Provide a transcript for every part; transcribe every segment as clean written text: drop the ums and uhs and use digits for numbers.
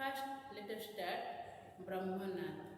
First, let us start Brahmanath.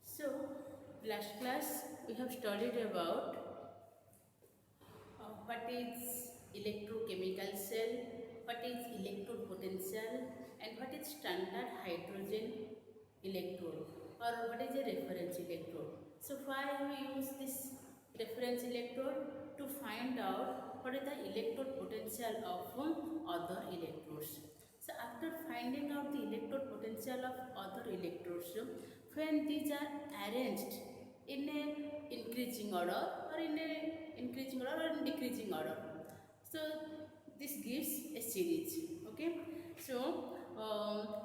So, last class we have studied about what is electrochemical cell, what is electrode potential, and what is standard hydrogen electrode, or what is a reference electrode. So why we use this reference electrode? To find out what is the electrode potential of other electrodes. So after finding out the electrode potential of other electrodes, when these are arranged in a increasing order or in a increasing order or in decreasing order, so this gives a series. Okay, so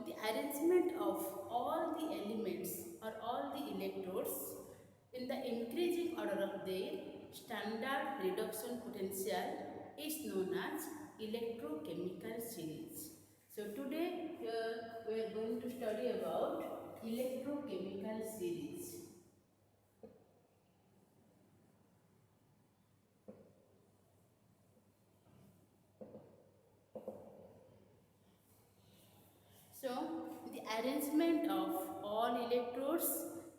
the arrangement of all the elements or all the electrodes in the increasing order of their standard reduction potential is known as electrochemical series. So today we are going to study about electrochemical series. So, the arrangement of all electrodes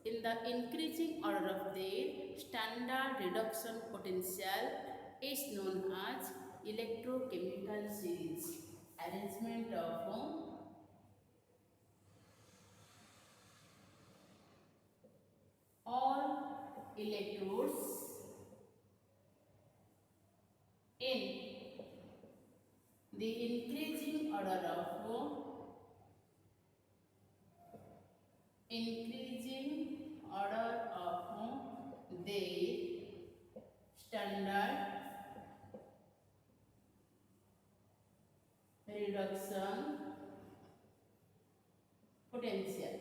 in the increasing order of their standard reduction potential is known as electrochemical series. Arrangement of all electrodes in the increasing order of their standard reduction potential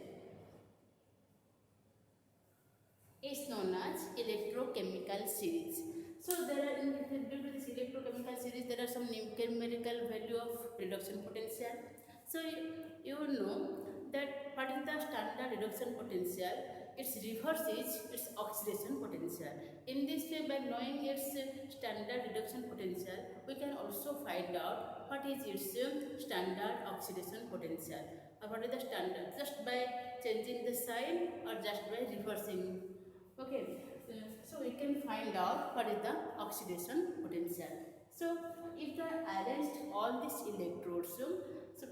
is known as electrochemical series. So there are due to this electrochemical series, there are some numerical value of reduction potential. So you know that what is the standard reduction potential? Its reverse is its oxidation potential. In this way, by knowing its standard reduction potential, we can also find out what is its standard oxidation potential, or what is the standard, just by changing the sign or just by reversing. Okay, so we can find out what is the oxidation potential. So if I arranged all these electrodes, so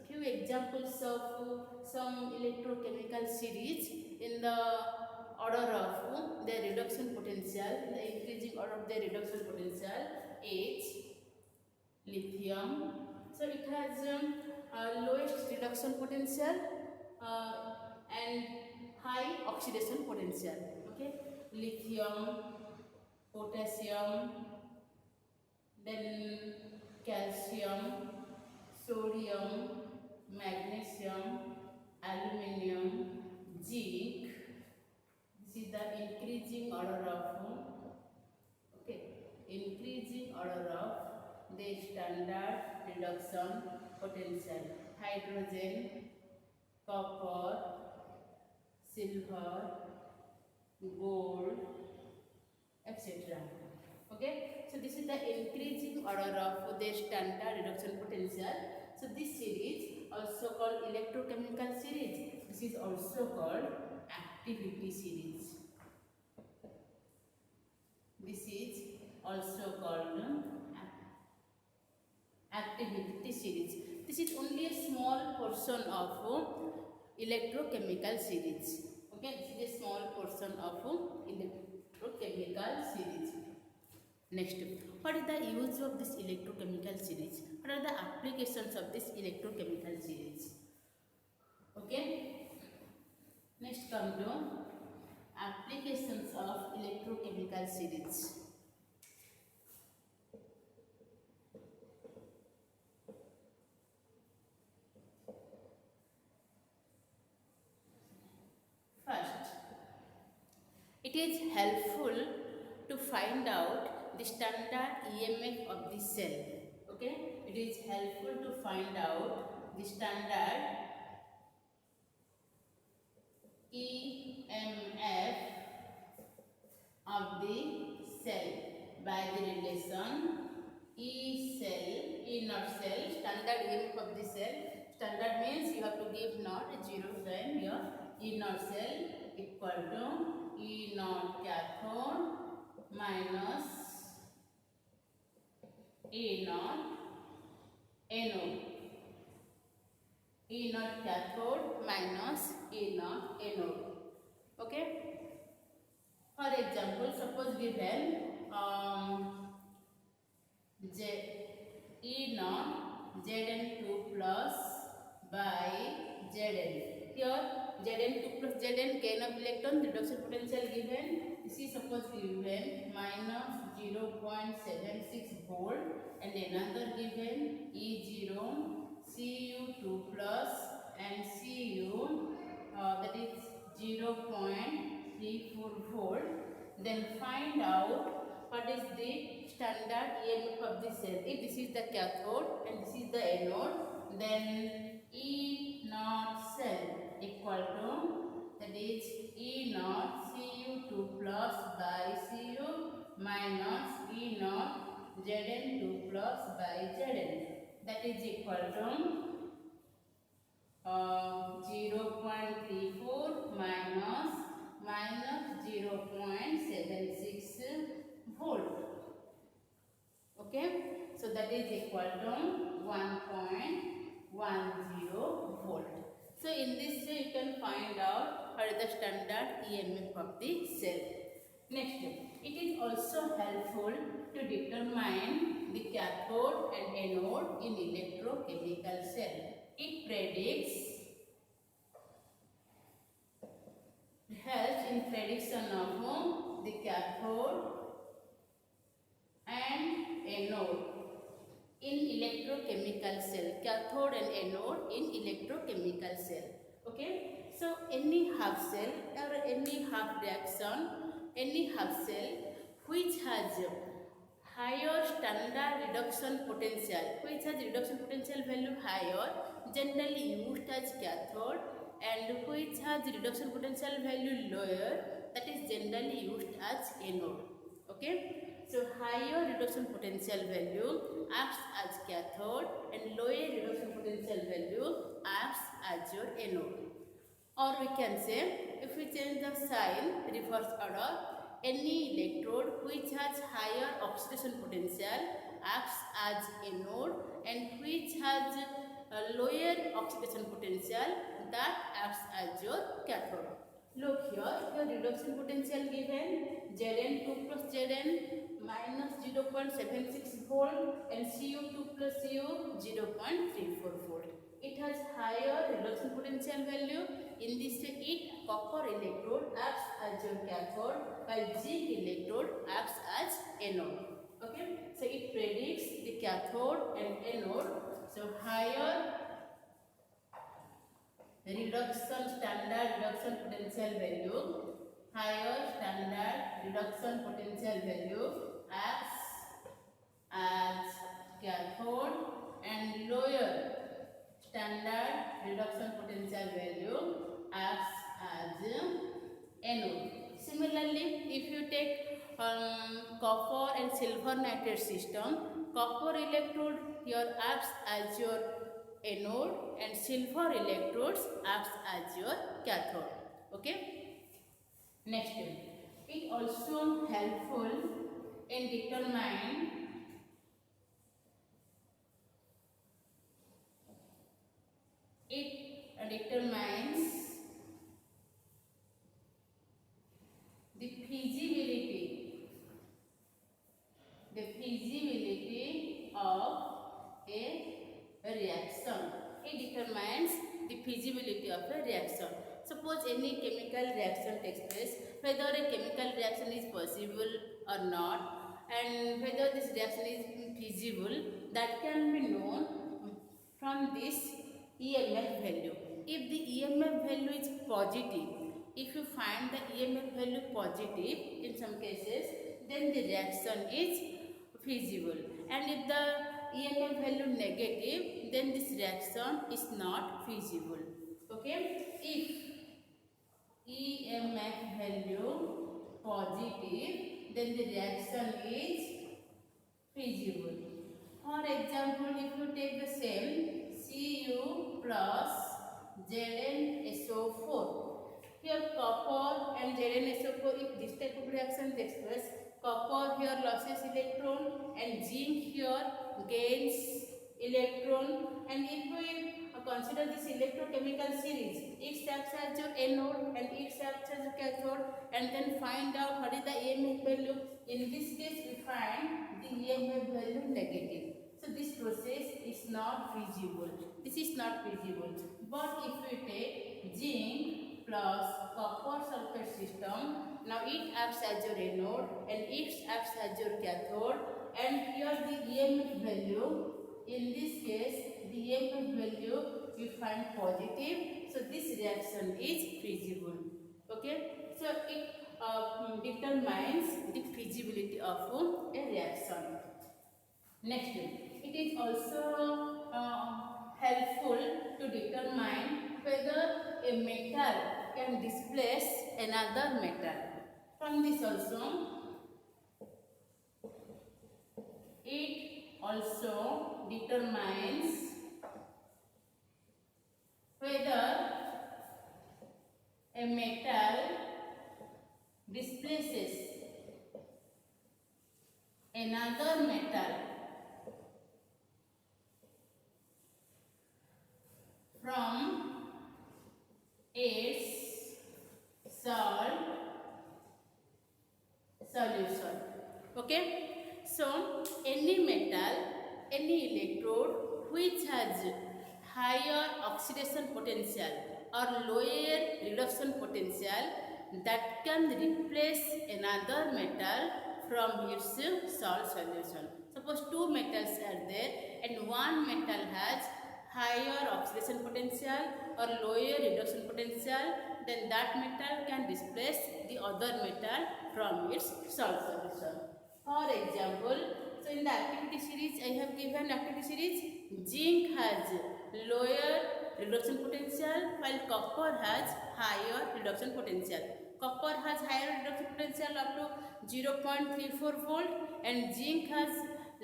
few examples of some electrochemical series in the order of their reduction potential, in the increasing order of their reduction potential is lithium. So it has lowest reduction potential and high oxidation potential. Okay, lithium, potassium, then calcium, sodium, magnesium, aluminium, zinc. This is the increasing order of increasing order of the standard reduction potential. Hydrogen, copper, silver, gold, etc. Okay, so this is the increasing order of the standard reduction potential. So this series also called electrochemical series. This is also called activity series. This is also called activity series. This is only a small portion of electrochemical series. Okay, this is a small portion of electrochemical series. Next, what is the use of this electrochemical series? What are the applications of this electrochemical series? Okay. Next come to applications of electrochemical series. First, it is helpful to find out the standard EMF of the cell. Okay, it is helpful to find out the standard EMF of the cell by the relation E naught cell, standard EMF of the cell. Standard means you have to give naught 0 when your E naught cell equal to E naught cathode minus E naught anode. E naught cathode minus E naught anode. Okay. For example, suppose given E naught Zn2 plus by Zn. Here Zn2 plus Zn, gain of electron, reduction potential given. This is suppose given minus 0.76 volt, and another given E0 Cu2 plus and Cu that is 0.34 volt. Then find out what is the standard EMF of the cell. If this is the cathode and this is the anode, then E naught cell equal to, that is E naught Cu2 plus by Cu minus E naught Zn2 plus by Zn. That is equal to 0.34 minus 0.76 volt. Okay, so that is equal to 1.10 volt. So in this way you can find out what is the standard EMF of the cell. Next, it is also helpful to determine the cathode and anode in electrochemical cell. It helps in prediction of the cathode and anode in electrochemical cell. Cathode and anode in electrochemical cell. Okay, so any half cell or any half reaction, any half cell which has higher standard reduction potential value higher, generally used as cathode, and which has reduction potential value lower, that is generally used as anode. Okay, so higher reduction potential value acts as cathode and lower reduction potential value acts as your anode. Or we can say, if we change the sign, reverse order, any electrode which has higher oxidation potential acts as anode, and which has a lower oxidation potential, that acts as your cathode. Look here, your reduction potential given Zn2 plus Zn minus 0.76 volt and Cu2 plus Cu 0.34 volt. It has higher reduction potential value. In this way, copper electrode acts as your cathode, while zinc electrode acts as anode. Okay, so it predicts the cathode and anode. So higher standard reduction potential value, acts as cathode, and lower standard reduction potential value acts as anode. Similarly, if you take copper and silver nitrate system, copper electrode here acts as your anode and silver electrodes acts as your cathode. Okay. Next, it also helpful in determine determines the feasibility of a reaction. It determines the feasibility of a reaction. Suppose any chemical reaction takes place, whether a chemical reaction is possible or not, and whether this reaction is feasible, that can be known from this EMF value. If the EMF value is positive, if you find the EMF value positive in some cases, then the reaction is feasible, and if the EMF value negative, then this reaction is not feasible. Okay, if EMF value positive, then the reaction is feasible. For example, if you take the same Cu plus ZnSO4, here copper and ZnSO4, if this type of reaction takes place, copper here loses electron and zinc here gains electron, and if we consider this electrochemical series, X acts as your anode and X acts as your cathode, and then find out what is the EMF value. In this case, we find the EMF value negative. So this process is not feasible. This is not feasible. But if we take zinc plus copper sulfate system, now it acts as your anode and it acts as your cathode, and here the EMF value, in this case the EMF value we find positive, so this reaction is feasible. Okay, so it determines the feasibility of a reaction. Next, it is also helpful to determine whether a metal can displace another metal. From this also, it also determines whether a metal displaces another metal from its salt solution. Okay, so any metal, any electrode which has higher oxidation potential or lower reduction potential, that can replace another metal from its salt solution. Suppose two metals are there and one metal has higher oxidation potential or lower reduction potential, then that metal can displace the other metal from its salt solution. For example, so in the activity series, I have given activity series, zinc has lower reduction potential while copper has higher reduction potential. Copper has higher reduction potential up to 0.34 volt and zinc has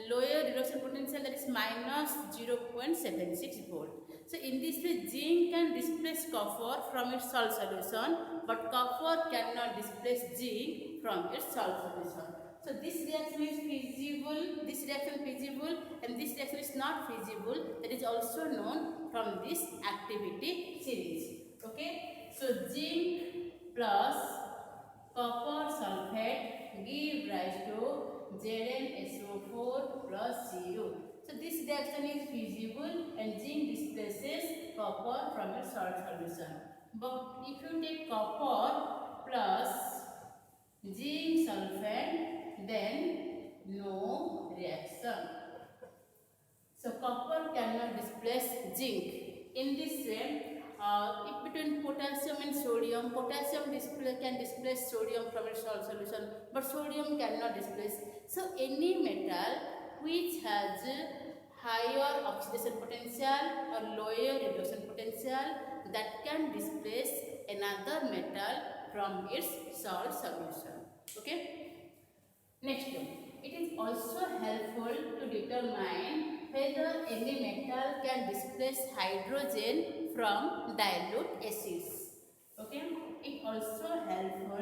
lower reduction potential, that is minus 0.76 volt. So in this way, zinc can displace copper from its salt solution, but copper cannot displace zinc from its salt solution. So this reaction is feasible, this reaction feasible, and this reaction is not feasible. That is also known from this activity series. Okay, so zinc plus copper sulfate give rise to ZnSO4 plus 0. So this reaction is feasible and zinc displaces copper from its salt solution. But if you take copper plus zinc sulfate, then no reaction. So copper cannot displace zinc. In this way, if between potassium and sodium, potassium can displace sodium from its salt solution, but sodium cannot displace. So any metal which has higher oxidation potential or lower reduction potential, that can displace another metal from its salt solution. Okay. Next, it is also helpful to determine whether any metal can displace hydrogen from dilute acids. Okay, it also helpful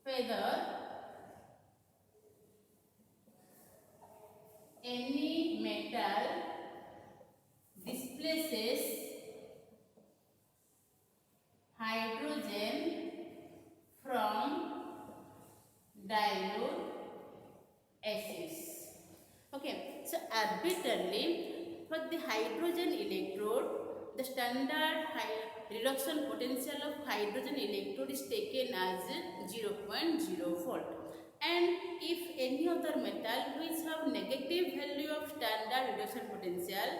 whether any metal displaces hydrogen from dilute acids. Okay, so arbitrarily for the hydrogen hydrogen electrode, the standard reduction potential of hydrogen electrode is taken as 0.0 volt. And if any other metal which have negative value of standard reduction potential,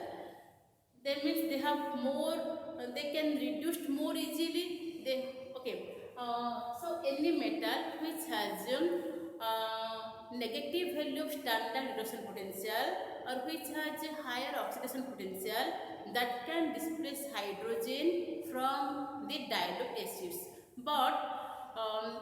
that means they have more, they can reduce more easily. So any metal which has negative value of standard reduction potential or which has a higher oxidation potential, that can displace hydrogen from the dilute acids. But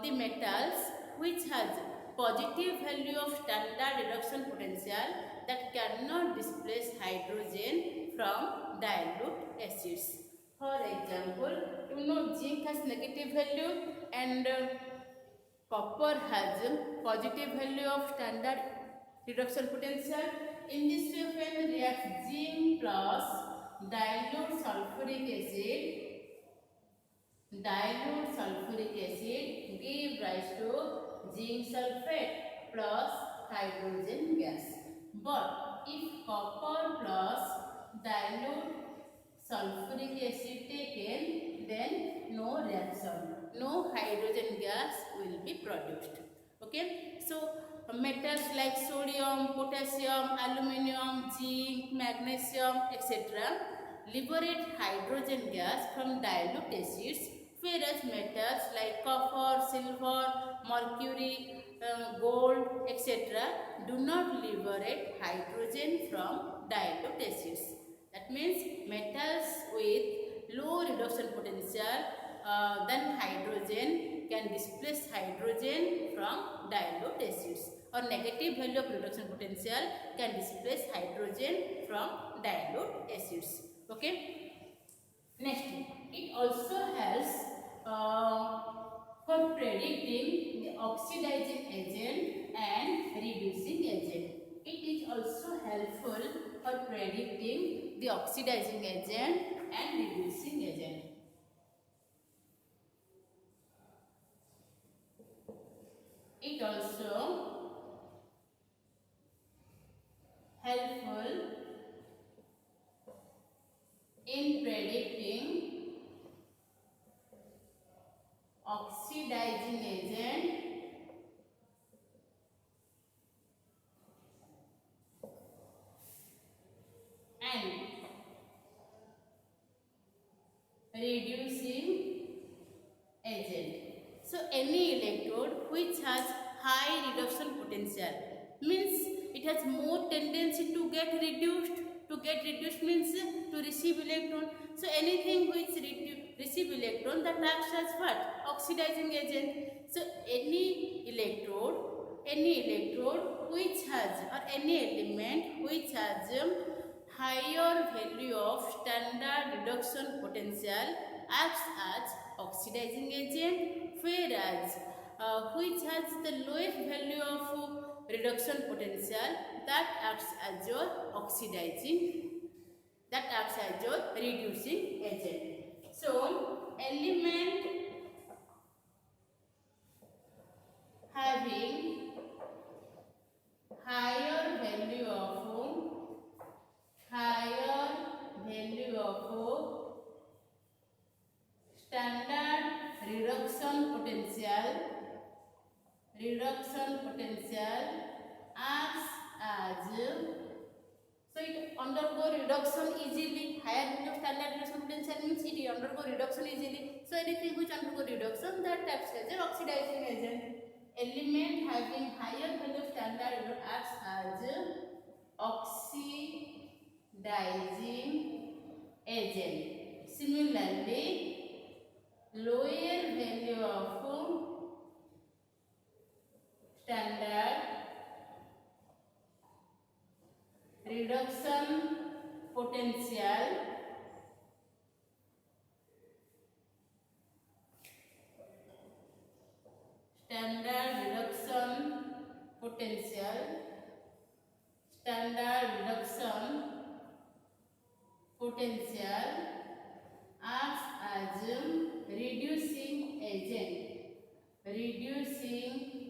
the metals which has positive value of standard reduction potential, that cannot displace hydrogen from dilute acids. For example, zinc has negative value and copper has positive value of standard reduction potential. In this way, when react zinc plus dilute sulfuric acid give rise to zinc sulfate plus hydrogen gas. But if copper plus dilute sulfuric acid taken, then no reaction, no hydrogen gas will be produced. Okay, so metals like sodium, potassium, aluminium, zinc, magnesium, etc. liberate hydrogen gas from dilute acids, whereas metals like copper, silver, mercury, gold, etc. do not liberate hydrogen from dilute acids. That means metals with low reduction potential than hydrogen can displace hydrogen from dilute acids, or negative value of reduction potential can displace hydrogen from dilute acids. Okay. Next, it also helps for predicting the oxidizing agent and reducing agent. It is also helpful for predicting the oxidizing agent and reducing agent. It also helpful in predicting oxidizing agent and reducing agent. So any electrode which has high reduction potential means it has more tendency to get reduced. To get reduced means to receive electron. So anything which receive electron, that acts as what? Oxidizing agent. So any electrode which has, or any element which has higher value of standard reduction potential acts as oxidizing agent, whereas which has the lowest value of reduction potential, that acts as your oxidizing, that acts as your reducing agent. So element having higher value of standard reduction potential acts as, so it undergo reduction easily. Higher value of standard reduction potential means it undergo reduction easily. So anything which undergo reduction, that acts as an oxidizing agent. Element having higher value of standard acts as oxidizing agent. Similarly, lower value of standard reduction potential acts as reducing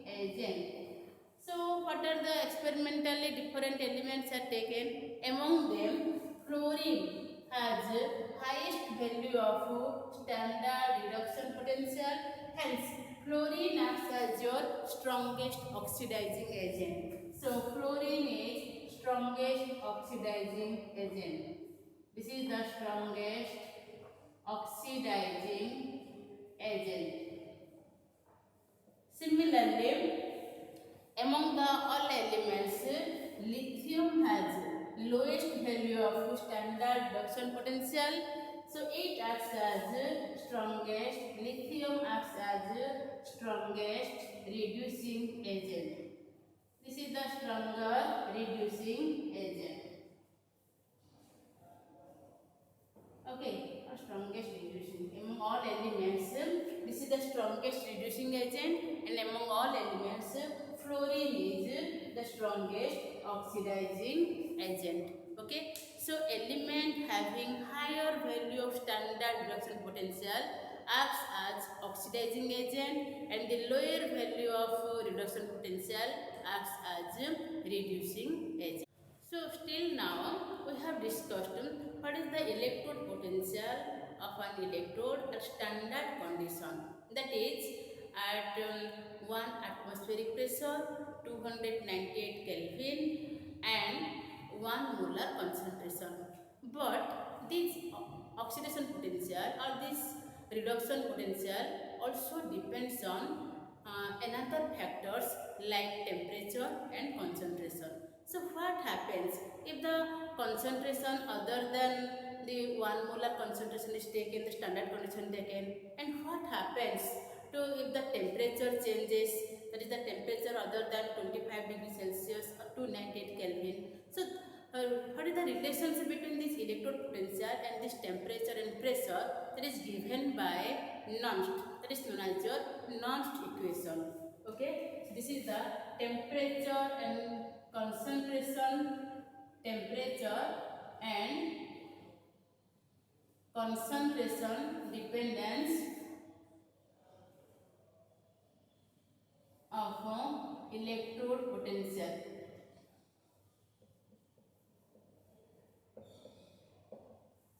agent. So what are the experimentally different elements are taken? Among them, fluorine value of standard reduction potential. Hence, fluorine acts as your strongest oxidizing agent. So, fluorine is strongest oxidizing agent. This is the strongest oxidizing agent. Similarly, among the all elements, lithium has lowest value of standard reduction potential. So it acts as strongest. Lithium acts as strongest reducing agent. This is the stronger reducing agent. Okay, strongest reducing among all elements. This is the strongest reducing agent, and among all elements, fluorine is the strongest oxidizing agent. Okay, so element having higher value of standard reduction potential acts as oxidizing agent, and the lower value of reduction potential acts as reducing agent. So still now we have discussed what is the electrode potential of an electrode at standard condition, that is at 1 atmospheric pressure, 298 Kelvin and 1 molar concentration. But this oxidation potential or this reduction potential also depends on another factors like temperature and concentration. So what happens if the concentration other than the 1 molar concentration is taken, the standard condition taken, and what happens to if the temperature changes, that is the temperature other than 25 degrees Celsius or 298 Kelvin. So what is the relationship between this electrode potential and this temperature and pressure, that is given by Nernst, that is known as your Nernst equation. Okay, so this is the temperature and concentration, temperature and concentration dependence of electrode potential.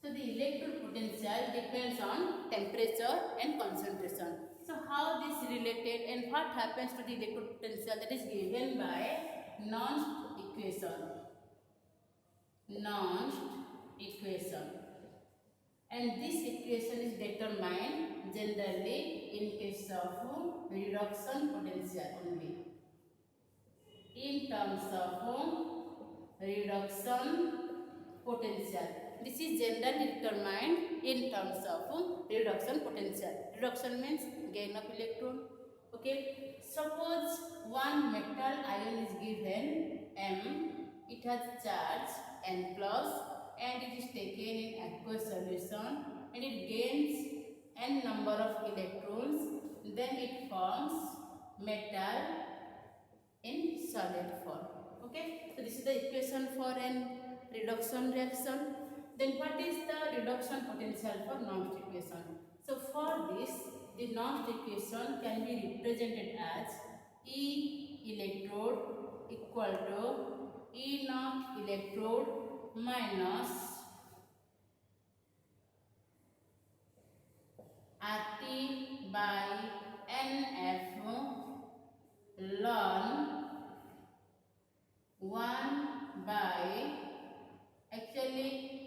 So the electrode potential depends on temperature and concentration. So how this related and what happens to the electrode potential, that is given by Nernst equation. Nernst equation. And this equation is determined generally in case of reduction potential only. In terms of reduction potential. This is generally determined in terms of reduction potential. Reduction means gain of electron. Okay. Suppose one metal ion is given M, it has charge N plus, and it is taken in aqueous solution and it gains N number of electrons, then it forms metal in solid form. Okay, so this is the equation for an reduction reaction. Then what is the reduction potential for Nernst equation? So for this, the Nernst equation can be represented as E electrode equal to E naught electrode minus RT by NF ln 1 by actually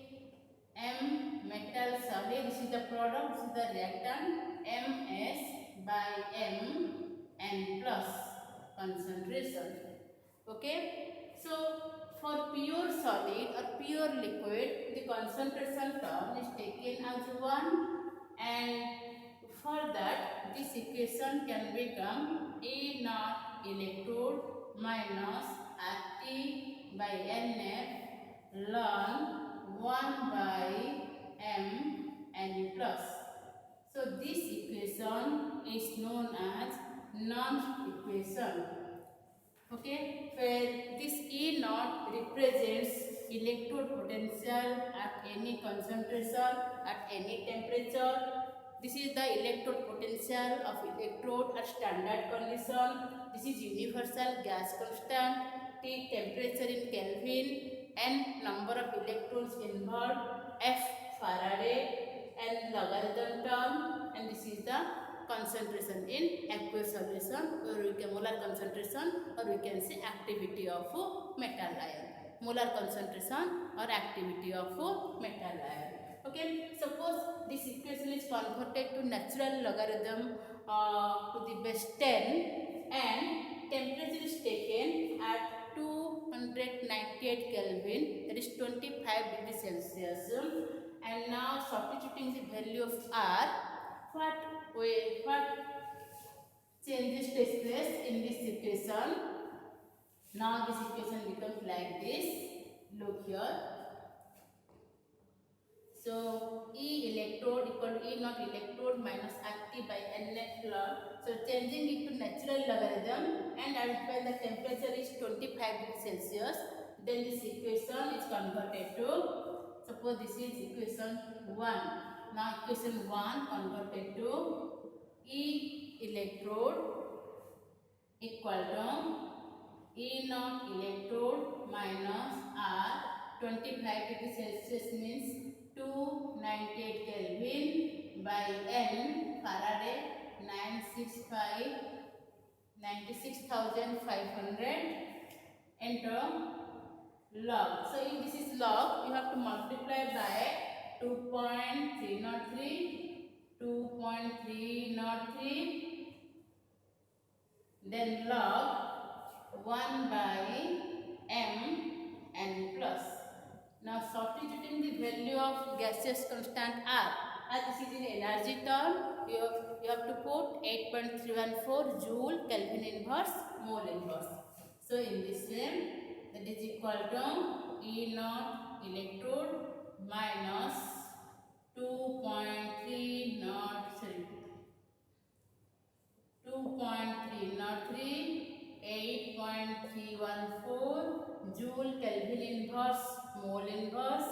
M metal solid, this is the product, this is the reactant, MS by M N plus concentration. Okay, so for pure solid or pure liquid, the concentration term is taken as 1, and for that this equation can become E naught electrode minus RT by NF ln 1 by M N plus. So this equation is known as Nernst equation. Okay, where this E naught represents electrode potential at any concentration, at any temperature. This is the electrode potential of electrode at standard condition. This is universal gas constant, T temperature in Kelvin, N number of electrons involved, F Faraday, concentration in aqueous solution, or we can molar concentration, or we can say activity of metal ion. Molar concentration or activity of metal ion. Okay, suppose this equation is converted to natural logarithm to the base 10 and temperature is taken at 298 Kelvin, that is 25 degrees Celsius, and now substituting the value of R, what changes takes place in this equation. Now this equation becomes like this. Look here. So E electrode equal to E naught electrode minus RT by N net plus. So changing it to natural logarithm, and when the temperature is 25 degrees Celsius, then this equation is converted to, suppose this is equation 1. Now equation 1 converted to E electrode equal to E naught electrode minus R, 25 degrees Celsius means 298 Kelvin by N Faraday 96,500 enter log. So if this is log, you have to multiply by 2.303, then log 1 by m and plus. Now substituting the value of gaseous constant R, as this is in energy term, you have to put 8.314 joule Kelvin inverse mole inverse. So in this way, that is equal to E naught electrode minus 2.303 8.314 joule Kelvin inverse mole inverse,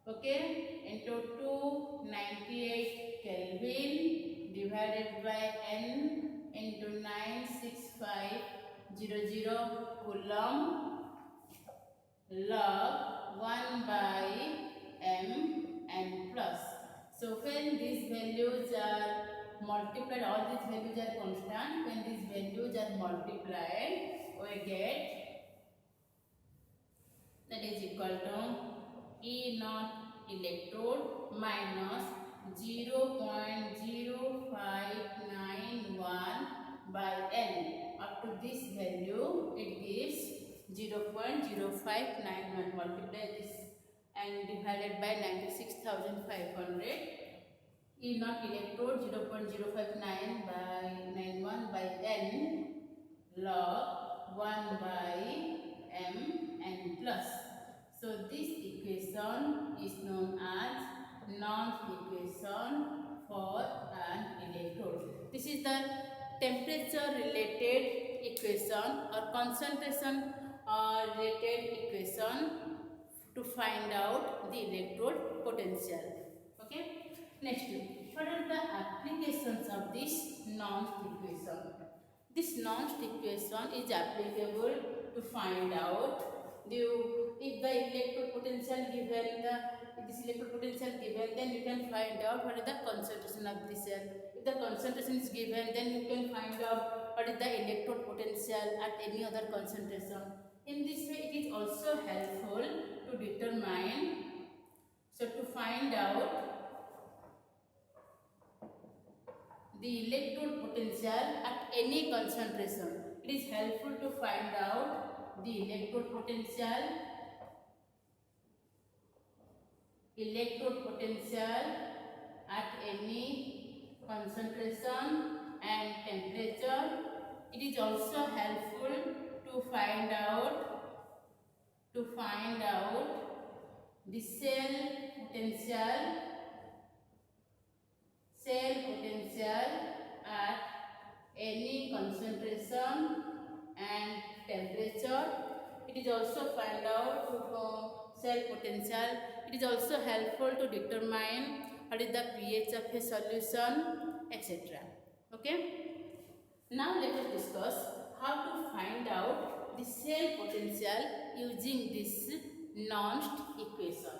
okay, into 298 Kelvin divided by N into 96500 Coulomb log 1 by m and plus. So when these values are multiplied, all these values are constant, when these values are multiplied, we get that is equal to E naught electrode minus 0.0591 by N. Up to this value, it gives 0.0591. Multiply this and divided by 96,500. E naught electrode 0.059 by 91 by N log 1 by m and plus. So this equation is known as Nernst equation for an electrode. This is the temperature related equation or concentration related equation to find out the electrode potential. Okay. Next, what are the applications of this Nernst equation? This Nernst equation is applicable to find out if the electrode potential given, then you can find out what is the concentration of the cell. If the concentration is given, then you can find out what is the electrode potential at any other concentration. In this way, it is also helpful to determine, so to find out the electrode potential at any concentration. It is helpful to find out the electrode potential at any concentration and temperature. It is also helpful to find out the cell potential at any concentration and temperature. It is also find out cell potential. It is also helpful to determine what is the pH of a solution, etc. Okay. Now let us discuss how to find out the cell potential using this Nernst equation.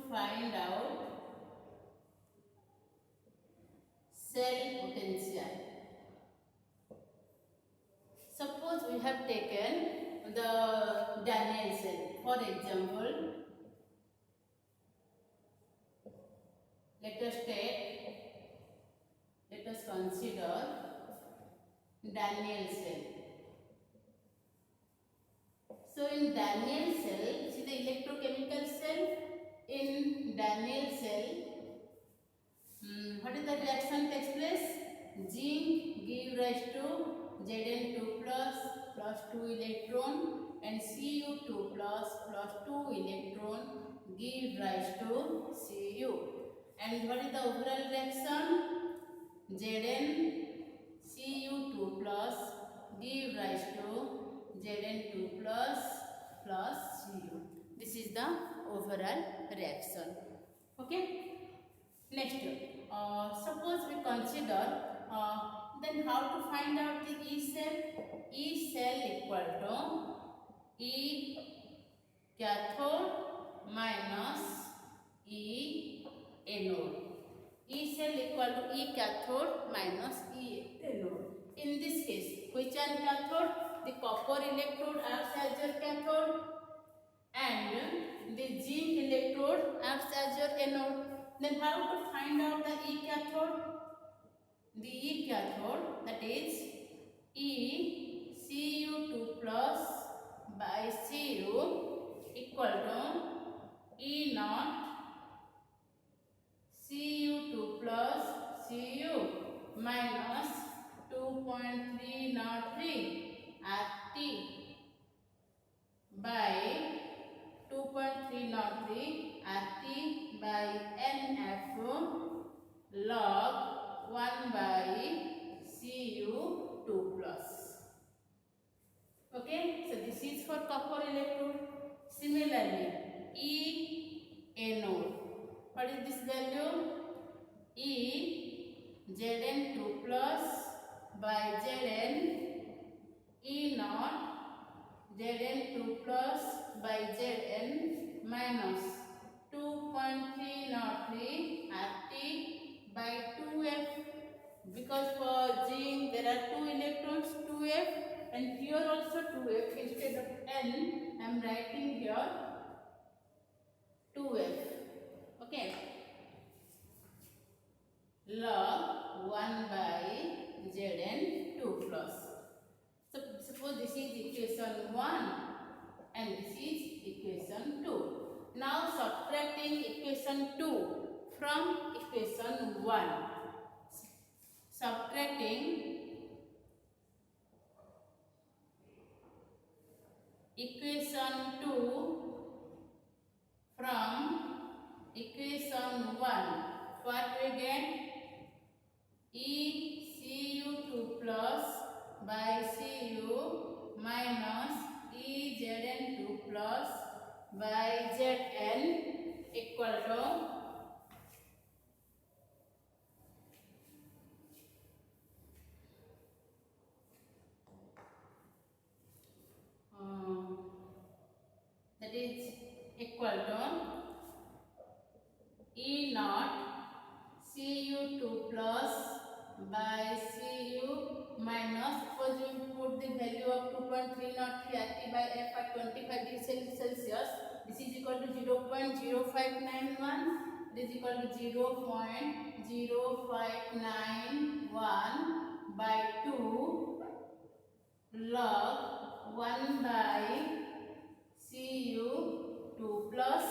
find out cell potential. Suppose we have taken the Daniell cell. For example, let us consider Daniell cell. So in Daniell cell, see the electrochemical cell. In Daniell cell, what is the reaction takes place? Zinc give rise to Zn2 plus 2 electron, and Cu2 plus 2 electron give rise to Cu. And what is the overall reaction? Zn Cu2 plus give rise to Zn2 plus Cu. This is the overall reaction. Okay. Next, suppose we consider then how to find out the E cell? E cell equal to E cathode minus E anode. E cell equal to E cathode minus E anode. In this case, which one cathode? The copper electrode acts as your cathode and the zinc electrode acts as your anode. Then how to find out the E cathode? The E cathode, that is E Cu2 plus by Cu equal to E naught Cu2 plus Cu minus 2.303 RT by 2.303 RT by NF log 1 by Cu2 plus. Okay, so this is for copper electrode. Similarly, E anode. What is this value? E Zn2 plus by Zn E naught Zn2 plus by Zn minus 2.303 RT by 2F, because for zinc there are 2 electrons, 2F, and here also 2F. Instead of N, I am writing here 2F. Okay. Log 1 by Zn2 plus. So suppose this is equation 1 and this is equation 2. Now subtracting equation 2 from equation 1. Subtracting equation 2 from equation 1. What we get? E Cu2 plus by Cu minus E Zn2 plus by Zn equal to that is equal to E naught Cu2 plus by Cu minus, suppose we put the value of 2.303 RT by F at 25 degrees Celsius. This is equal to 0.0591. This is equal to 0.0591 by 2 log 1 by Cu2 plus.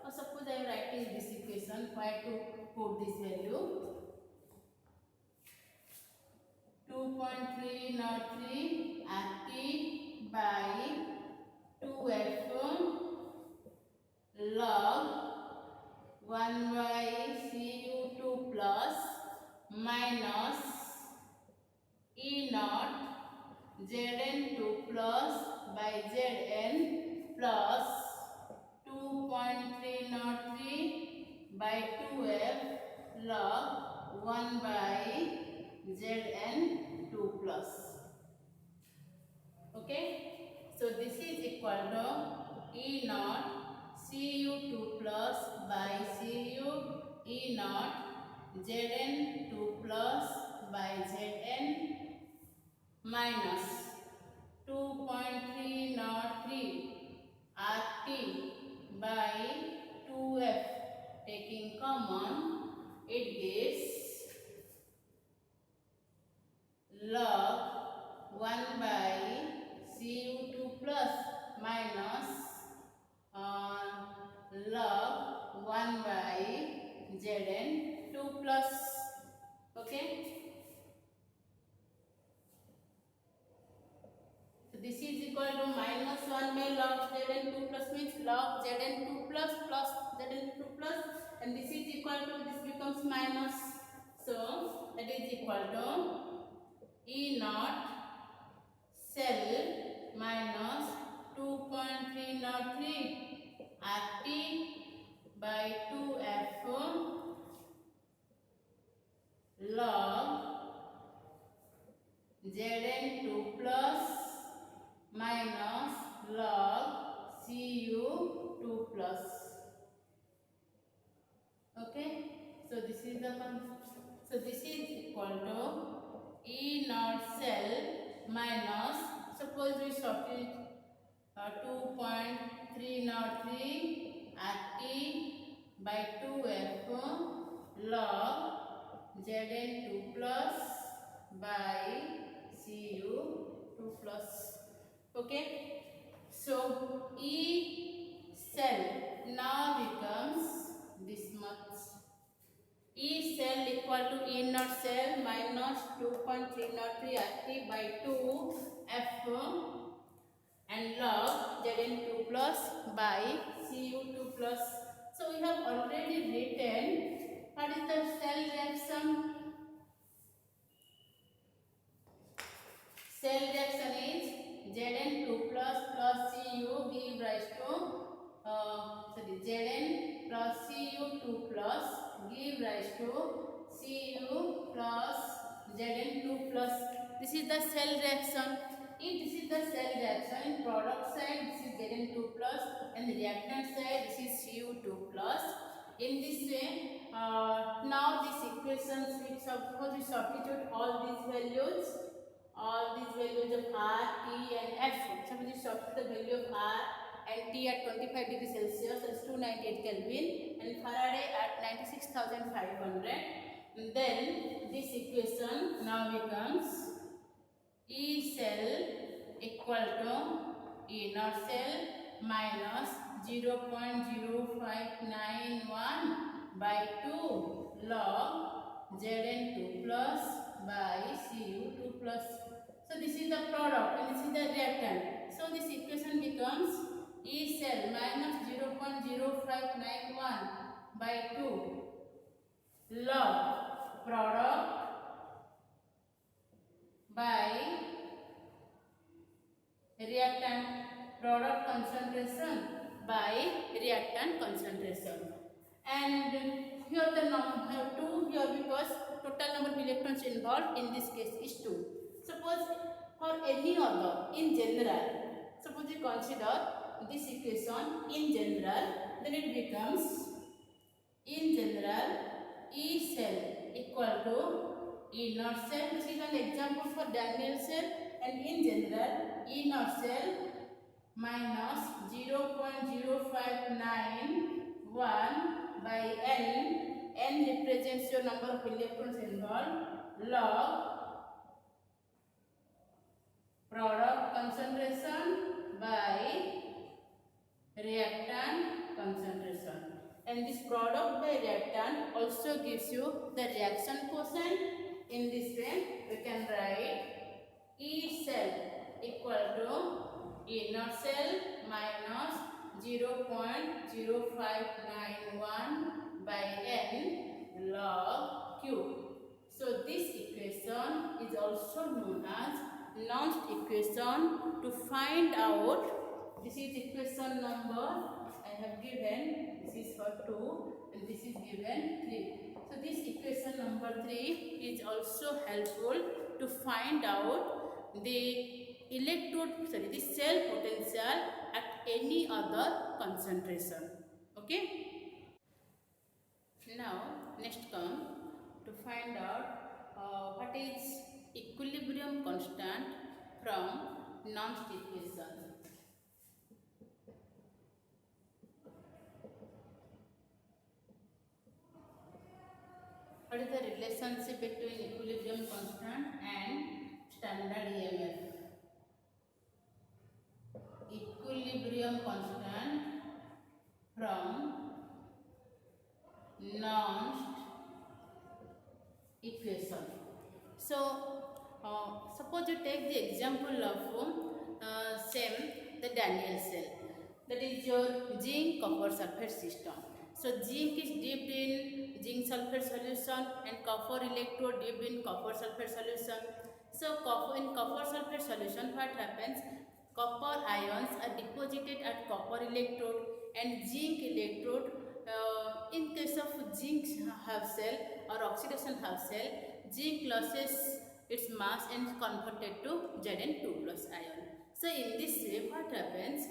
Or suppose I am writing this equation. Why to put this value? 2.303 RT by 2F log 1 by Cu2 plus minus E naught Zn2 plus by Zn plus 2.303 by 2F log 1 by Zn2 plus. Okay, so this is equal to E naught Cu2 plus by Cu E naught Zn2 plus by Zn minus 2.303 RT by 2F. Taking common, it gives log 1 by Cu2 plus minus log 1 by Zn2 plus. Okay. So this is equal to minus 1 by log Zn2 plus means log Zn2 plus Zn2 plus, and this is equal to, this becomes minus. So that is equal to E naught cell minus 2.303 RT by 2F log Zn2 plus minus log Cu2 plus. Okay, so this is the so this is equal to E naught cell minus, suppose we substitute 2.303 RT by 2F log Zn2 plus by Cu2 plus. Okay, so E cell now becomes this much. E cell equal to E naught cell minus 2.303 RT by 2F and log Zn2 plus by Cu2 plus. So we have already written what is the cell reaction. Cell reaction is Zn2 plus Cu give rise to Zn plus Cu2 plus give rise to Cu plus Zn2 plus. This is the cell reaction. If this is the cell reaction, in product side this is Zn2 plus and the reactant side this is Cu2 plus. In this way, now this equation, suppose we substitute all these values of R, T and F. Suppose we substitute the value of R and T at 25 degrees Celsius, that's 298 Kelvin, and Faraday at 96,500. And then this equation now becomes E cell equal to E naught cell minus 0.0591 by 2 log Zn2 plus by Cu2 plus. So this is the product and this is the reactant. So this equation becomes E cell minus 0.0591 by 2 log product by reactant, product concentration by reactant concentration. And here the number 2 here because total number of electrons involved in this case is 2. Suppose for any other in general, suppose we consider this equation in general, then it becomes in general E cell equal to E naught cell. This is an example for Daniell cell, and in general E naught cell minus 0.0591 by N. N represents your number of electrons involved, log product concentration by reactant concentration. And this product by reactant also gives you the reaction quotient. In this way we can write E cell equal to E naught cell minus 0.0591 by N log Q. So this equation is also known as Nernst equation to find out. This is equation number I have given. This is for 2 and this is given 3. So this equation number 3 is also helpful to find out the the cell potential at any other concentration. Okay. Now next come to find out what is equilibrium constant from Nernst equation. What is the relationship between equilibrium constant and standard EMF? Equilibrium constant from Nernst equation. So suppose you take the example of same the Daniell cell, that is your zinc copper sulfate system. So zinc is dipped in zinc sulfate solution and copper electrode dipped in copper sulfate solution. So in copper sulfate solution, what happens? Copper ions are deposited at copper electrode and zinc electrode. In case of zinc half cell or oxidation half cell, zinc loses its mass and is converted to Zn2 plus ion. So in this way, what happens?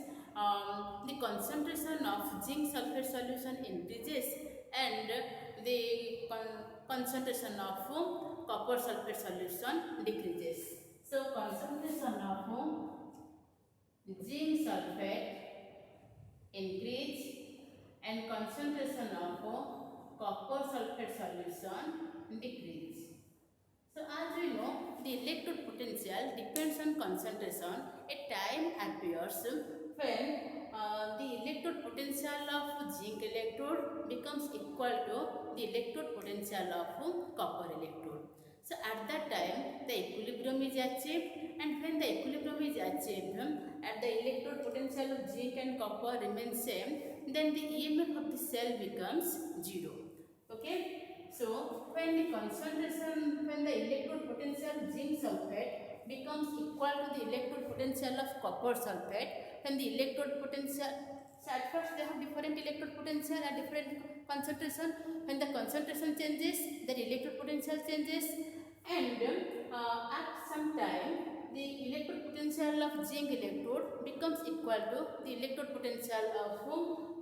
The concentration of zinc sulfate solution increases and the concentration of copper sulfate solution decreases. So concentration of zinc sulfate increase and concentration of copper sulfate solution decrease. So as we know, the electrode potential depends on concentration. A time appears when the electrode potential of zinc electrode becomes equal to the electrode potential of copper electrode. So at that time the equilibrium is achieved, and when the equilibrium is achieved and the electrode potential of zinc and copper remains same, then the EMF of the cell becomes 0. Okay. So when the electrode potential zinc sulfate becomes equal to the electrode potential of copper sulfate, when the electrode potential, so at first they have different electrode potential at different concentration. When the concentration changes, the electrode potential changes, and at some time the electrode potential of zinc electrode becomes equal to the electrode potential of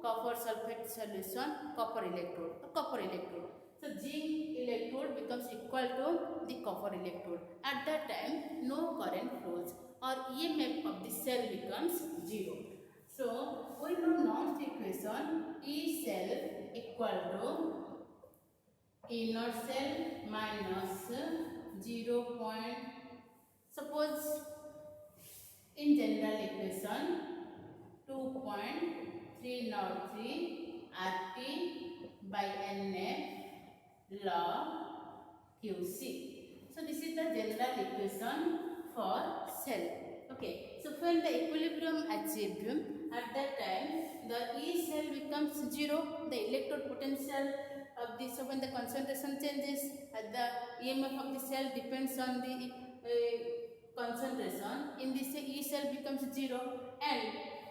copper sulfate solution copper electrode. So zinc electrode becomes equal to the copper electrode. At that time no current flows or EMF of the cell becomes 0. So we know Nernst equation, E cell equal to inner cell minus 0. Suppose in general equation 2.303 RT by NF log QC. So this is the general equation for cell. Okay. So when the equilibrium achieved, at that time the E cell becomes 0. The electrode potential of this, so when the concentration changes, the EMF of the cell depends on the concentration. In this E cell becomes 0, and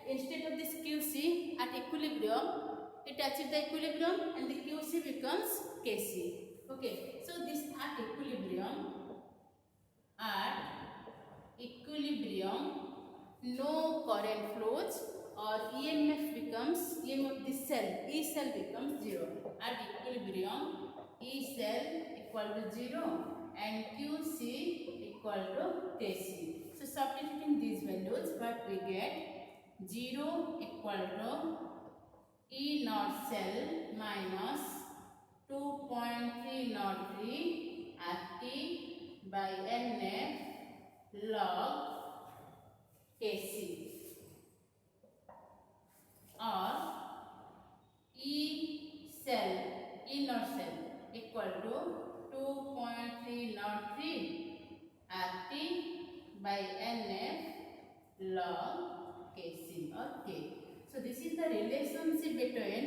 instead of this QC at equilibrium, it achieves the equilibrium and the QC becomes KC. Okay, so this at equilibrium, no current flows or EMF of the cell, E cell becomes 0. At equilibrium, E cell equal to 0 and QC equal to KC. So substituting these values, what we get? 0 equal to E naught cell minus 2.303 RT by NF log KC, or E naught cell equal to 2.303 RT by NF log KC or K. So this is the relationship between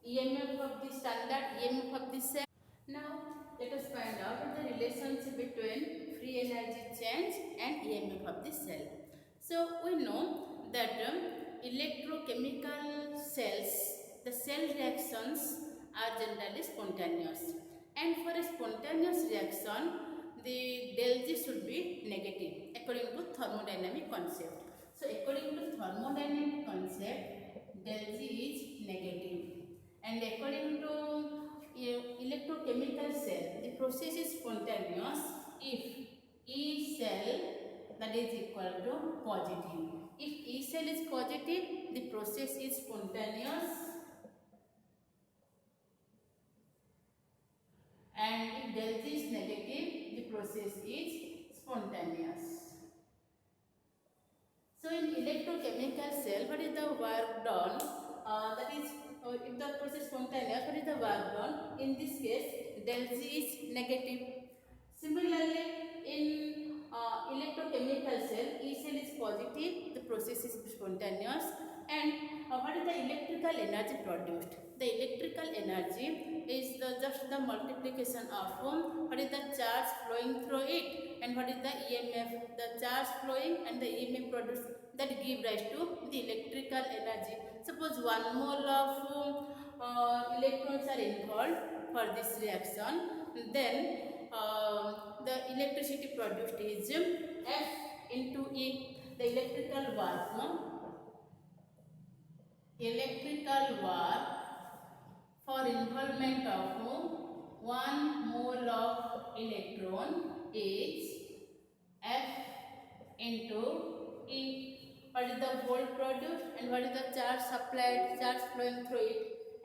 EMF of the standard EMF of the cell. Now let us find out the relationship between free energy change and EMF of the cell. So we know that electrochemical cells, the cell reactions are generally spontaneous, and for a spontaneous reaction the del G should be negative according to thermodynamic concept. So according to thermodynamic concept, del G is negative, and according to electrochemical cell, the process is spontaneous if E cell that is equal to positive. If E cell is positive, the process is spontaneous, and if del G is negative, the process is spontaneous. So in electrochemical cell, what is the work done? That is, if the process is spontaneous, what is the work done? In this case, del G is negative. Similarly, in electrochemical cell, E cell is positive, the process is spontaneous. And what is the electrical energy produced? The electrical energy is just the multiplication of what is the charge flowing through it, and what is the EMF, the charge flowing and the EMF produced, that give rise to the electrical energy. Suppose 1 mole of electrons are involved for this reaction, then the electricity produced is F into E. The electrical work for involvement of 1 mole of electron is F into E. What is the volt produced and what is the charge supplied, charge flowing through it?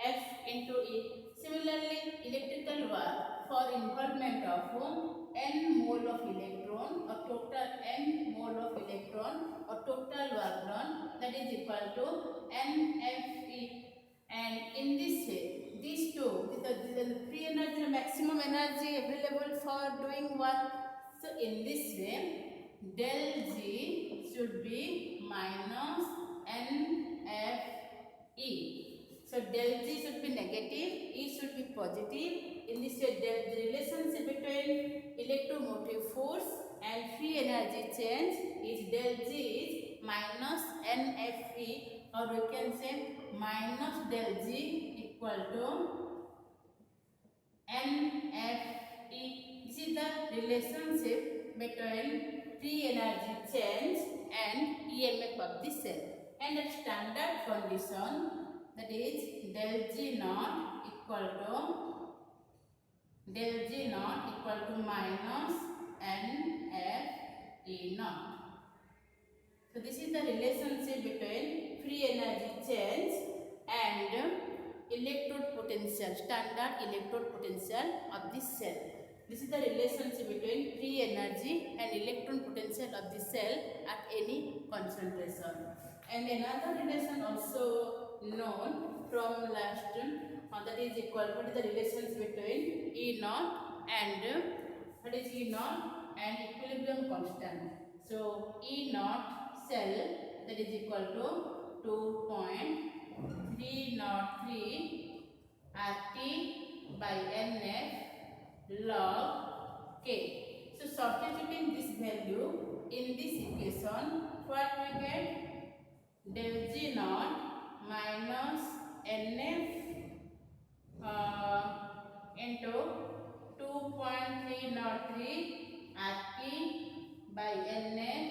F into E. Similarly, electrical work for involvement of n mole of electron, or total n mole of electron, or total work done, that is equal to NFE. And in this way, these two, the free energy, the maximum energy available for doing work. So in this way, del G should be minus NFE. So del G should be negative, E should be positive. In this way, the relationship between electromotive force and free energy change is del G is minus NFE, or we can say minus del G equal to NFE. This is the relationship between free energy change and EMF of the cell. And at standard condition, that is del G naught equal to minus NFE naught. So this is the relationship between free energy change and electrode potential, standard electrode potential of this cell. This is the relationship between free energy and electron potential of the cell at any concentration. And another relation also known from last, that is equal, what is the relations between E naught and what is E naught and equilibrium constant. So E naught cell, that is equal to 2.303 RT by NF log K. So substituting this value in this equation, what we get? Del G naught minus NF into 2.303 RT by NF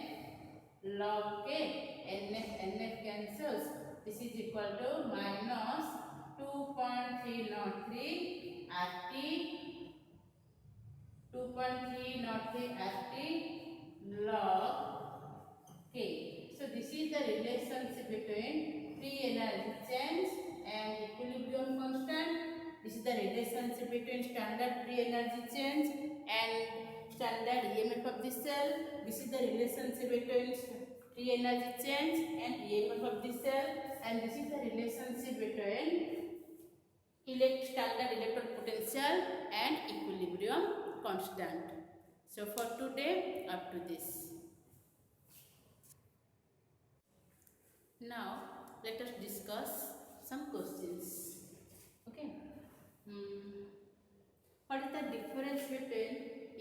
log K. NF cancels. This is equal to minus 2.303 RT 2.303 RT log K. So this is the relationship between free energy change and equilibrium constant. This is the relationship between standard free energy change and standard EMF of the cell. This is the relationship between free energy change and EMF of the cell. And this is the relationship between standard electrode potential and equilibrium constant. So for today, up to this. Now let us discuss some questions. Okay. What is the difference between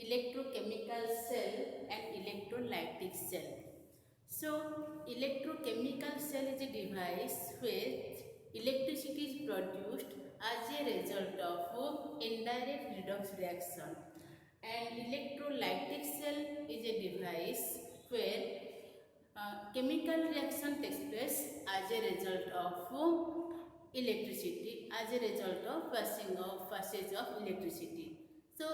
electrochemical cell and electrolytic cell? So electrochemical cell is a device where electricity is produced as a result of indirect redox reaction, and electrolytic cell is a device where chemical reaction takes place as a result of electricity, as a result of passage of electricity. So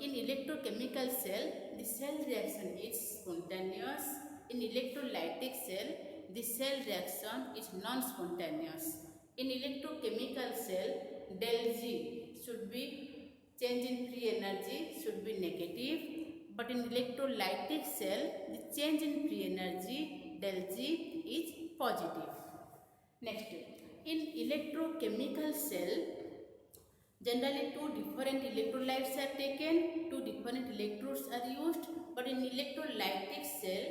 in electrochemical cell, the cell reaction is spontaneous. In electrolytic cell, the cell reaction is non-spontaneous. In electrochemical cell, del G should be change in free energy should be negative, but in electrolytic cell, the change in free energy del G is positive. Next, in electrochemical cell, generally two different electrolytes are taken, two different electrodes are used, but in electrolytic cell,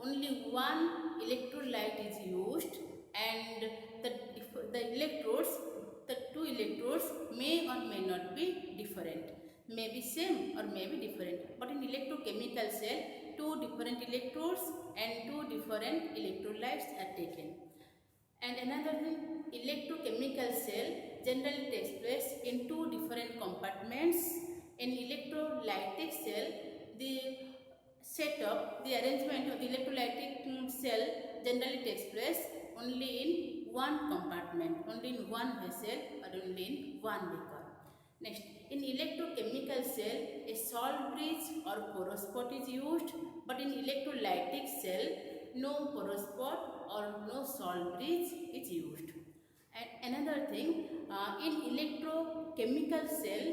only one electrolyte is used, and the electrodes, the two electrodes may or may not be different, may be same or may be different. But in electrochemical cell, two different electrodes and two different electrolytes are taken. And another thing, electrochemical cell generally takes place in two different compartments. In electrolytic cell, the setup, the arrangement of the electrolytic cell generally takes place only in one compartment, only in one vessel or only in one beaker. Next, in electrochemical cell, a salt bridge or porous pot is used, but in electrolytic cell, no porous pot or no salt bridge is used. And another thing, in electrochemical cell,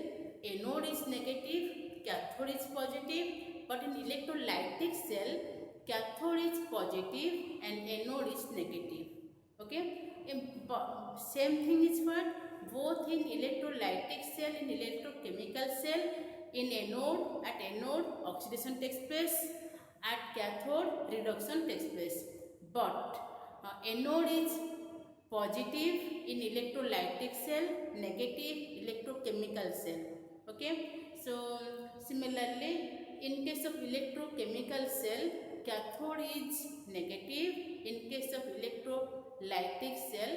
anode is negative, cathode is positive, but in electrolytic cell, cathode is positive and anode is negative. Okay, same thing is what? Both in electrolytic cell, in electrochemical cell, at anode oxidation takes place, at cathode reduction takes place. But anode is positive in electrolytic cell, negative electrochemical cell. Okay, so similarly, in case of electrochemical cell, cathode is negative. In case of electrolytic cell,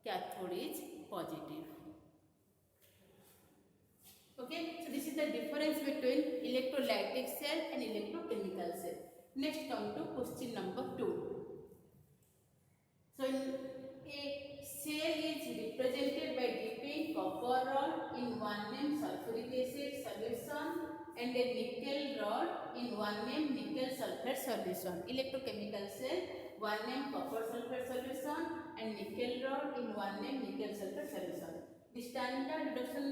cathode is positive. Okay, so this is the difference between electrolytic cell and electrochemical cell. Next, come to question number 2. So, a cell is represented by dipping copper rod in 1 m sulfuric acid solution and a nickel rod in 1 m nickel sulfate solution. Electrochemical cell, 1 m copper sulfate solution and nickel rod in 1 m nickel sulfate solution. The standard reduction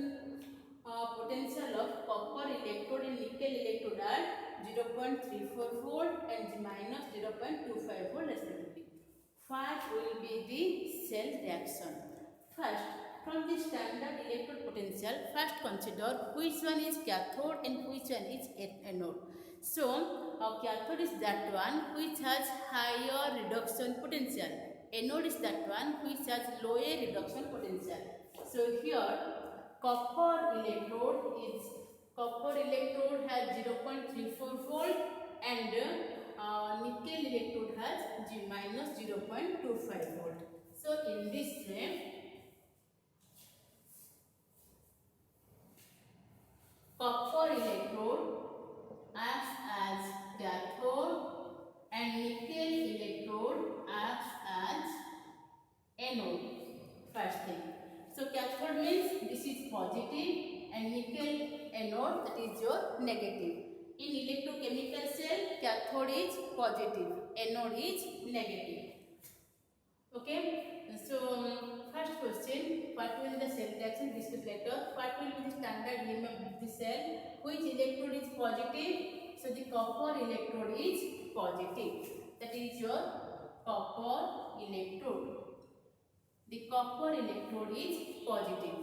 potential of copper electrode and nickel electrode are 0.34 volt and minus 0.25 volt respectively. What will be the cell reaction? First, from the standard electrode potential, first consider which one is cathode and which one is anode. So, cathode is that one which has higher reduction potential. Anode is that one which has lower reduction potential. So, here copper electrode has 0.34 volt and nickel electrode has minus 0.25 volt. So in this way, copper electrode acts as cathode and nickel electrode acts as anode. First thing. So cathode means this is positive and nickel anode, that is your negative. In electrochemical cell, cathode is positive, anode is negative. Okay, so first question, what will be the cell reaction? Discuss later. What will be the standard EMF of the cell? Which electrode is positive? So the copper electrode is positive. That is your copper electrode. The copper electrode is positive.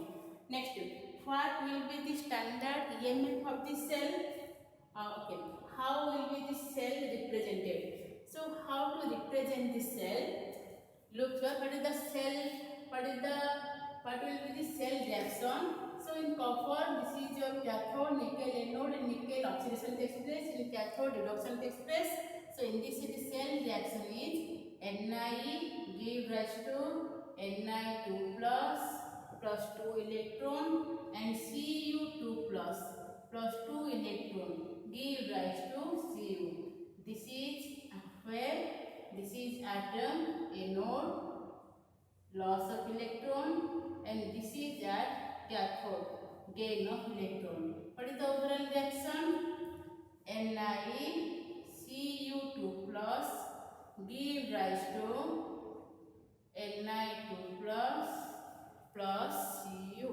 Next, what will be the standard EMF of the cell? Okay, how will be the cell represented? So, how to represent the cell? Look here, what is the cell? What will be the cell reaction? So, in copper, this is your cathode, nickel anode, and nickel oxidation takes place. In cathode, reduction takes place. So, in this the cell reaction is Ni give rise to Ni2 plus 2 electron and Cu2 plus 2 electron give rise to Cu. This is where this is atom, anode, loss of electron, and this is at cathode, gain of electron. What is the overall reaction? NiCu2 plus give rise to Ni2 plus Cu.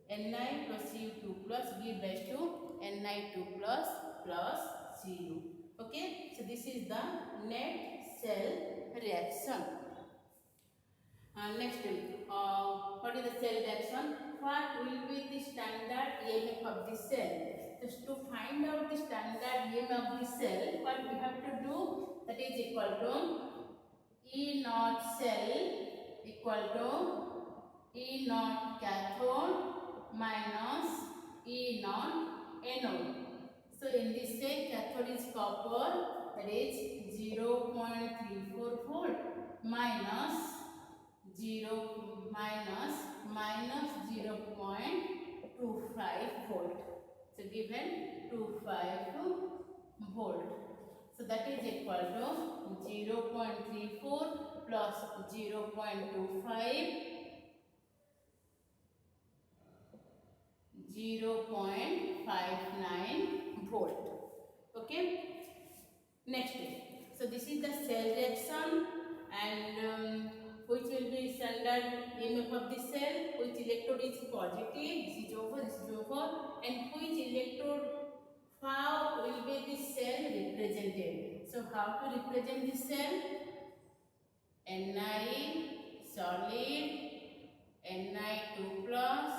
Ni plus Cu2 plus give rise to Ni2 plus Cu. Okay, so this is the net cell reaction. Next, what is the cell reaction? What will be the standard EMF of the cell? Just to find out the standard EMF of the cell, what we have to do, that is equal to E naught cell equal to E naught cathode minus E naught anode. So in this case, cathode is copper, that is 0.34 volt minus 0.25 volt. So given 25 volt. So that is equal to 0.34 plus 0.25, 0.59 volt. Okay. Next. So this is the cell reaction, and which will be standard EMF of the cell, which electrode is positive, this is over, and which electrode how will be the cell represented. So how to represent the cell? Ni solid, Ni2 plus,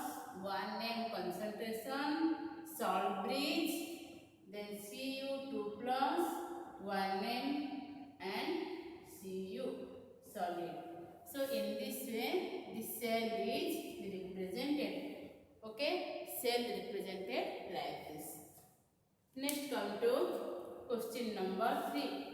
1m concentration, salt bridge, then Cu2 plus, 1m and Cu solid. So in this way, the cell is represented. Okay, cell represented like this. Next, come to question number 3.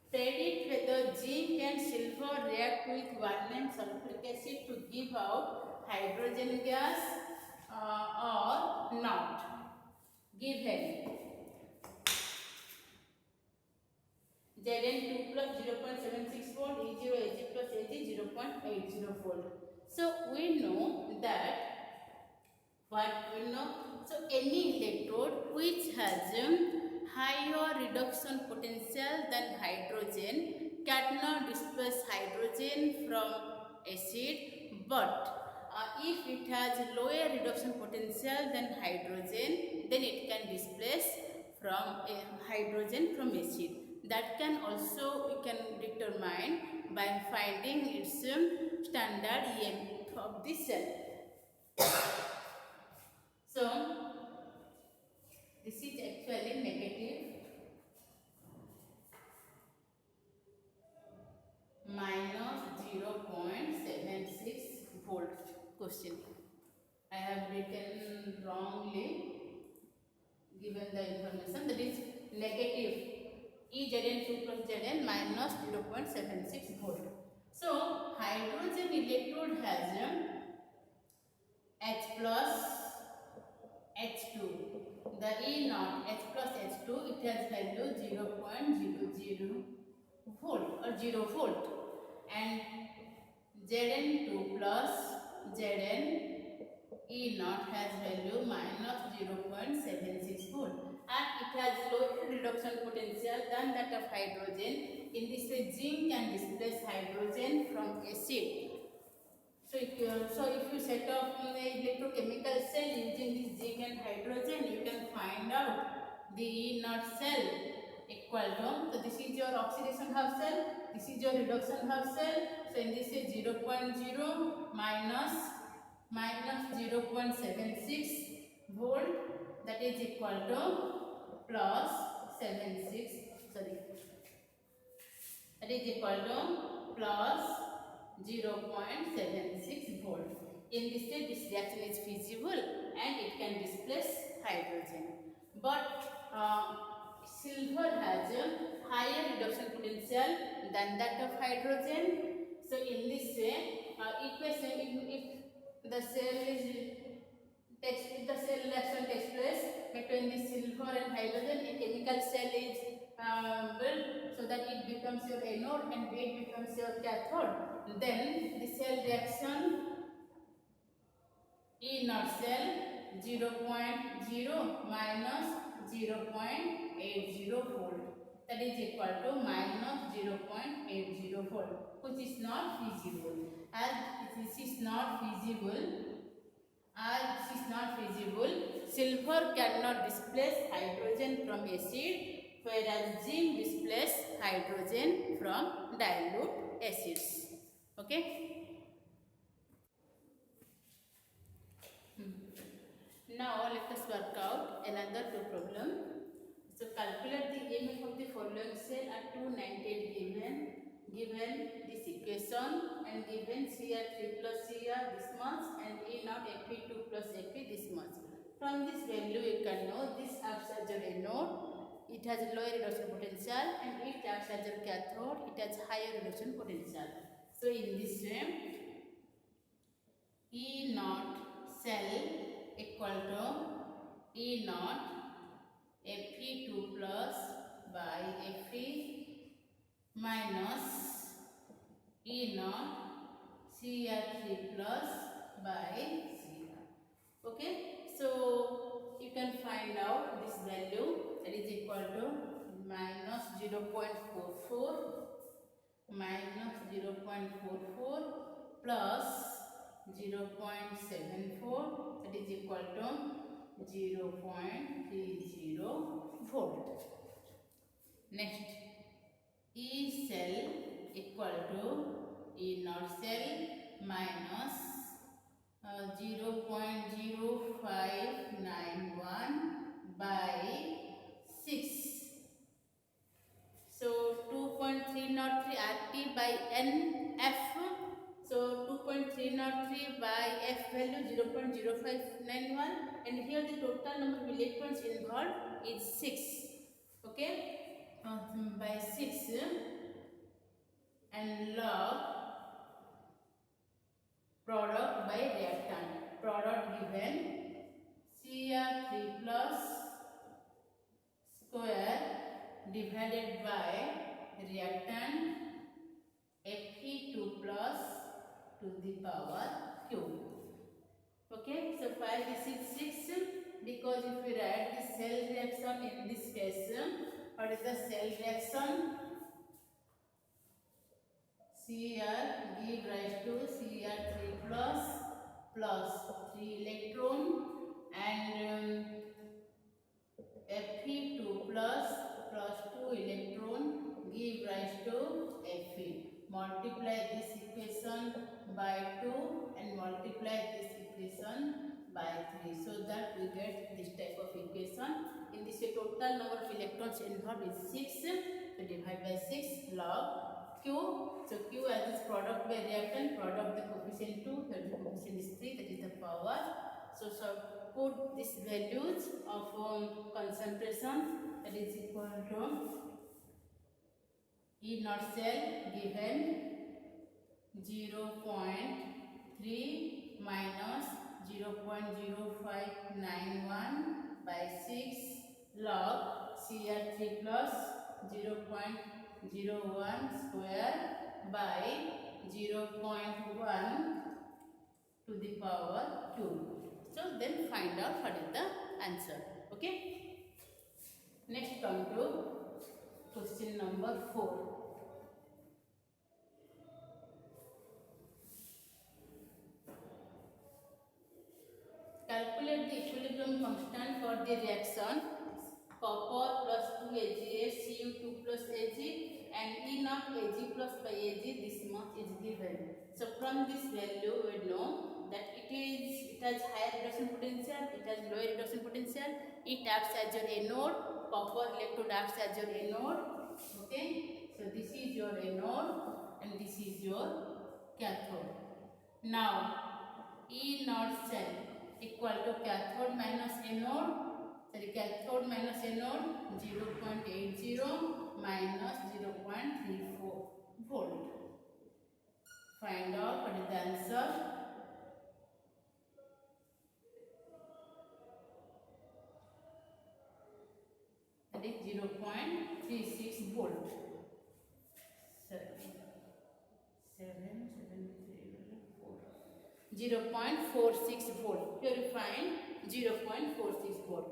Predict whether zinc and silver react with 1m sulfuric acid to give out hydrogen gas or not. Given Zn2 plus 0.76 volt, E0 Ag plus Ag 0.80 volt. So we know that so any electrode which has higher reduction potential than hydrogen cannot displace hydrogen from acid, but if it has lower reduction potential than hydrogen, then it can displace from hydrogen from acid. That can also we can determine by finding its standard EMF of the cell. So this is actually negative minus 0.76 volt question. I have written wrongly given the information, that is negative Zn2 plus Zn minus 0.76 volt. So hydrogen electrode has H plus H2. The E naught H plus H2, it has value 0.00 volt or 0 volt, and Zn2 plus Zn E naught has value minus 0.76 volt, and it has lower reduction potential than that of hydrogen. In this way, zinc can displace hydrogen from acid. So if you set up an electrochemical cell using this zinc and hydrogen, you can find out the E naught cell equal to, so this is your oxidation half cell, this is your reduction half cell. So in this is 0.0 minus 0.76 volt, that is equal to plus 76, that is equal to plus 0.76 volt. In this case, this reaction is feasible and it can displace hydrogen. But silver has a higher reduction potential than that of hydrogen. So in this way, if the cell if the cell reaction takes place between the silver and hydrogen, a chemical cell is built so that it becomes your anode and it becomes your cathode. Then the cell reaction E naught cell 0.0 minus 0.80 volt, that is equal to minus 0.80 volt, which is not feasible. As this is not feasible, silver cannot displace hydrogen from acid, whereas zinc displaces hydrogen from dilute acids. Okay. Now let us work out another two problem. So calculate the EMF of the following cell at 298 given this equation and given Cr3 plus Cr this much and E naught Fe2 plus Fe this much. From this value you can know this acts as your anode, it has lower reduction potential, and it acts as your cathode, it has higher reduction potential. So in this way, E naught cell equal to E naught Fe2 plus by Fe minus E naught Cr3 plus by Cr. Okay, so you can find out this value, that is equal to minus 0.44 minus 0.44 plus 0.74, that is equal to 0.30 volt. Next, E cell equal to E naught cell minus 0.0591 by 6. So 2.303 RT by NF. So 2.303 by F value 0.0591, and here the total number of electrons involved is 6. Okay, by 6 and log product by reactant. Product given Cr3 plus square divided by reactant Fe2 plus to the power cube. Okay, so 5 this is 6, because if we write the cell reaction in this case, what is the cell reaction? Cr give rise to Cr3 plus 3 electron, and Fe2 plus 2 electron give rise to Fe. Multiply this equation by 2 and multiply this equation by 3, so that we get this type of equation. In this way, total number of electrons involved is 6, so divide by 6 log Q. So Q as this product by reactant, product the coefficient 2, that the coefficient is 3, that is the power. So put these values of concentration, that is equal to E naught cell given 0.3 minus 0.0591 by 6 log Cr3 plus 0.01 square by 0.1 to the power cube. So then find out what is the answer. Okay. Next come to question number 4. Calculate the equilibrium constant for the reaction copper plus 2 AgA Cu2 plus Ag and E naught Ag plus by Ag this much is given. So from this value we know that it has higher reduction potential, it has lower reduction potential, it acts as your anode, copper electrode acts as your anode. Okay, so this is your anode and this is your cathode. Now E naught cell equal to cathode minus anode, sorry, cathode minus anode, 0.80 minus 0.34 volt. Find out what is the answer. That is 0.36 volt. 0.46 volt. Here you find 0.46 volt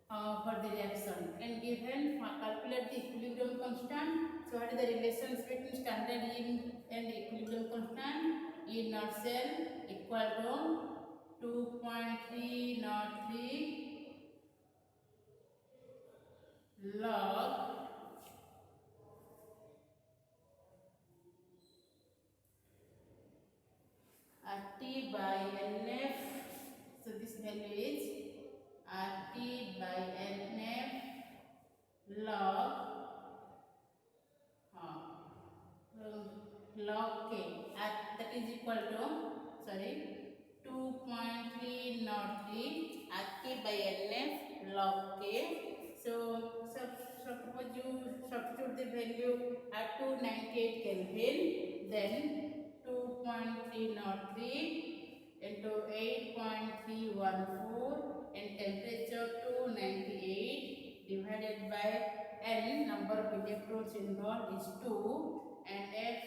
for the reaction. And given calculate the equilibrium constant. So what is the relations between standard E and equilibrium constant? E naught cell equal to 2.303 log RT by NF. So this value is RT by NF log log K, that is equal to 2.303 RT by NF log K. So suppose you substitute the value at 298 Kelvin, then 2.303 into 8.314 and temperature 298 divided by N, number of electrons involved is 2, and F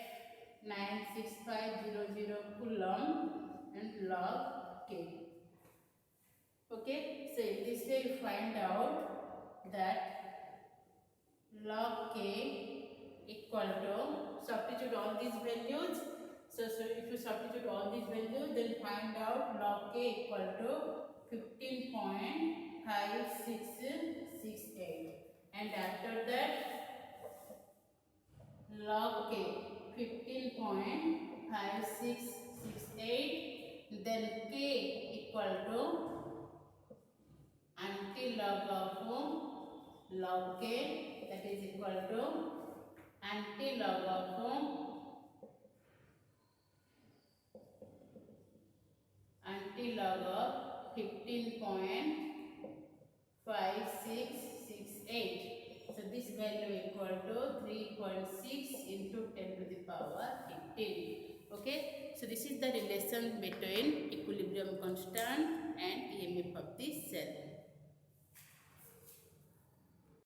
96500 coulomb and log K. Okay, so this way you find out that log K equal to, substitute all these values. So if you substitute all these values, then find out log K equal to 15.5668. And after that, log K 15.5668. Then K equal to anti-log of log K, that is equal to anti-log of 15.5668. So this value equal to 3.6 into 10 to the power 15. Okay, so this is the relation between equilibrium constant and EMF of the cell.